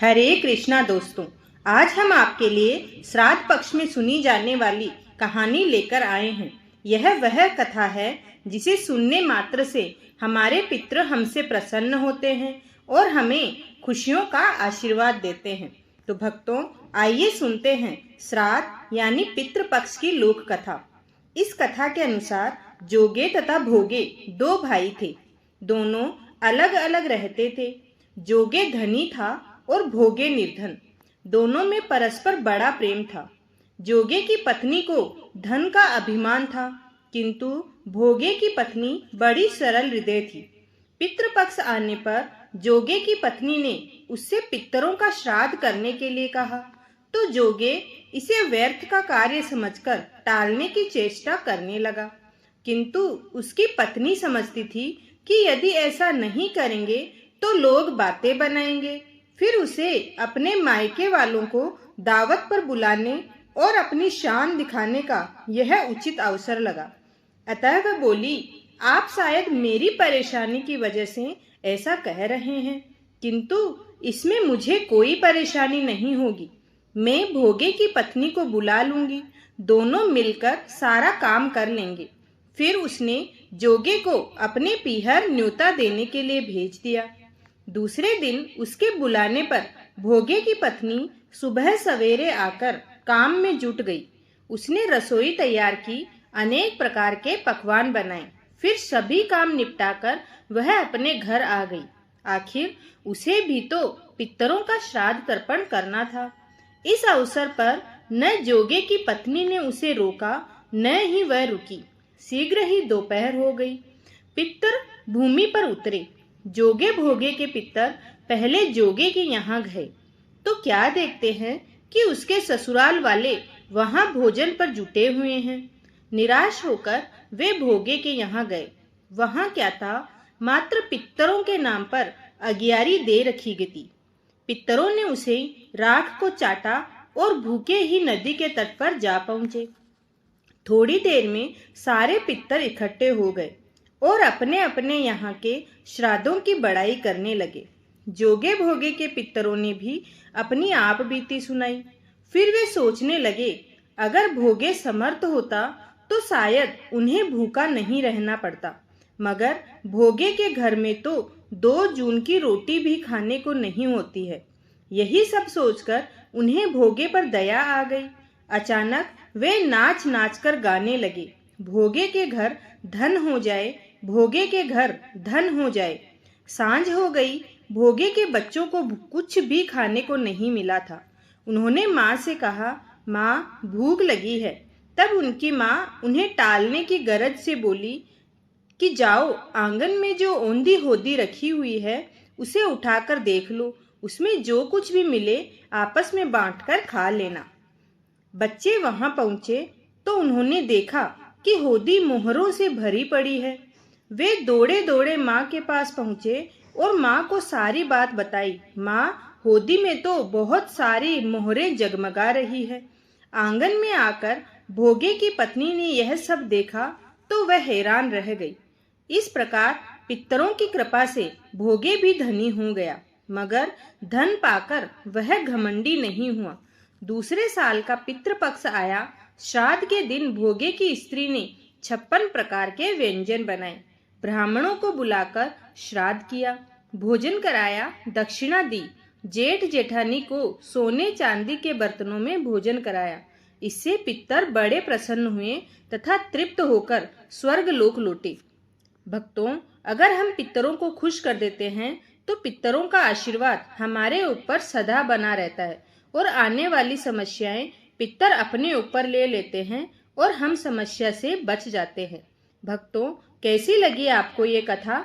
हरे कृष्णा दोस्तों, आज हम आपके लिए श्राद्ध पक्ष में सुनी जाने वाली कहानी लेकर आए हैं। यह वह कथा है जिसे सुनने मात्र से हमारे पितृ हमसे प्रसन्न होते हैं और हमें खुशियों का आशीर्वाद देते हैं। तो भक्तों, आइए सुनते हैं श्राद्ध यानी पितृ पक्ष की लोक कथा। इस कथा के अनुसार जोगे तथा भोगे दो भाई थे। दोनों अलग अलग रहते थे। जोगे धनी था और भोगे निर्धन। दोनों में परस्पर बड़ा प्रेम था। जोगे की पत्नी को धन का अभिमान था, किंतु भोगे की पत्नी बड़ी सरल हृदय थी। पितृपक्ष आने पर जोगे की पत्नी ने उससे पितरों का श्राद्ध करने के लिए कहा, तो जोगे इसे व्यर्थ का कार्य समझकर टालने की चेष्टा करने लगा। किंतु उसकी पत्नी समझती थी कि यदि ऐसा नहीं करेंगे तो लोग बातें बनाएंगे। फिर उसे अपने मायके वालों को दावत पर बुलाने और अपनी शान दिखाने का यह उचित अवसर लगा। अतः वह बोली, आप शायद मेरी परेशानी की वजह से ऐसा कह रहे हैं, किंतु इसमें मुझे कोई परेशानी नहीं होगी। मैं भोगे की पत्नी को बुला लूंगी, दोनों मिलकर सारा काम कर लेंगे। फिर उसने जोगे को अपने पीहर न्योता देने के लिए भेज दिया। दूसरे दिन उसके बुलाने पर भोगे की पत्नी सुबह सवेरे आकर काम में जुट गई। उसने रसोई तैयार की, अनेक प्रकार के पकवान बनाए। फिर सभी काम निपटाकर वह अपने घर आ गई। आखिर उसे भी तो पितरों का श्राद्ध तर्पण करना था। इस अवसर पर न जोगे की पत्नी ने उसे रोका, न ही वह रुकी। शीघ्र ही दोपहर हो गई। पितर भूमि पर उतरे। जोगे भोगे के पितर पहले जोगे के यहाँ गए तो क्या देखते हैं कि उसके ससुराल वाले वहां भोजन पर जुटे हुए हैं। निराश होकर वे भोगे के यहाँ गए। वहां क्या था, मात्र पितरों के नाम पर अगियारी दे रखी गई थी। पितरों ने उसे राख को चाटा और भूखे ही नदी के तट पर जा पहुंचे। थोड़ी देर में सारे पितर इकट्ठे हो गए और अपने अपने यहाँ के श्राद्धों की बड़ाई करने लगे। जोगे भोगे के पितरों ने भी अपनी आप बीती सुनाई। फिर वे सोचने लगे, अगर भोगे समर्थ होता तो शायद उन्हें भूखा नहीं रहना पड़ता, मगर भोगे के घर में तो 2 जून की रोटी भी खाने को नहीं होती है। यही सब सोचकर उन्हें भोगे पर दया आ गई। अचानक वे नाच नाच कर गाने लगे, भोगे के घर धन हो जाए, भोगे के घर धन हो जाए। सांझ हो गई। भोगे के बच्चों को कुछ भी खाने को नहीं मिला था। उन्होंने माँ से कहा, माँ भूख लगी है। तब उनकी माँ उन्हें टालने की गरज से बोली कि जाओ, आंगन में जो औंधी होदी रखी हुई है उसे उठाकर देख लो, उसमें जो कुछ भी मिले आपस में बांटकर खा लेना। बच्चे वहां पहुंचे तो उन्होंने देखा कि होदी मोहरों से भरी पड़ी है। वे दौड़े दौड़े माँ के पास पहुंचे और माँ को सारी बात बताई। माँ, होदी में तो बहुत सारी मोहरें जगमगा रही है। आंगन में आकर भोगे की पत्नी ने यह सब देखा तो वह हैरान रह गई। इस प्रकार पितरों की कृपा से भोगे भी धनी हो गया, मगर धन पाकर वह घमंडी नहीं हुआ। दूसरे साल का पितृपक्ष आया। श्राद्ध के दिन भोगे की स्त्री ने 56 प्रकार के व्यंजन बनाए। ब्राह्मणों को बुलाकर श्राद्ध किया, भोजन कराया, दक्षिणा दी। जेठ जेठानी को सोने चांदी के बर्तनों में भोजन कराया। इससे पितर बड़े प्रसन्न हुए तथा तृप्त होकर स्वर्ग लोक लौटे। भक्तों, अगर हम पितरों को खुश कर देते हैं तो पितरों का आशीर्वाद हमारे ऊपर सदा बना रहता है और आने वाली समस्याएं पितर अपने ऊपर ले लेते हैं और हम समस्या से बच जाते हैं। भक्तों, कैसी लगी आपको ये कथा?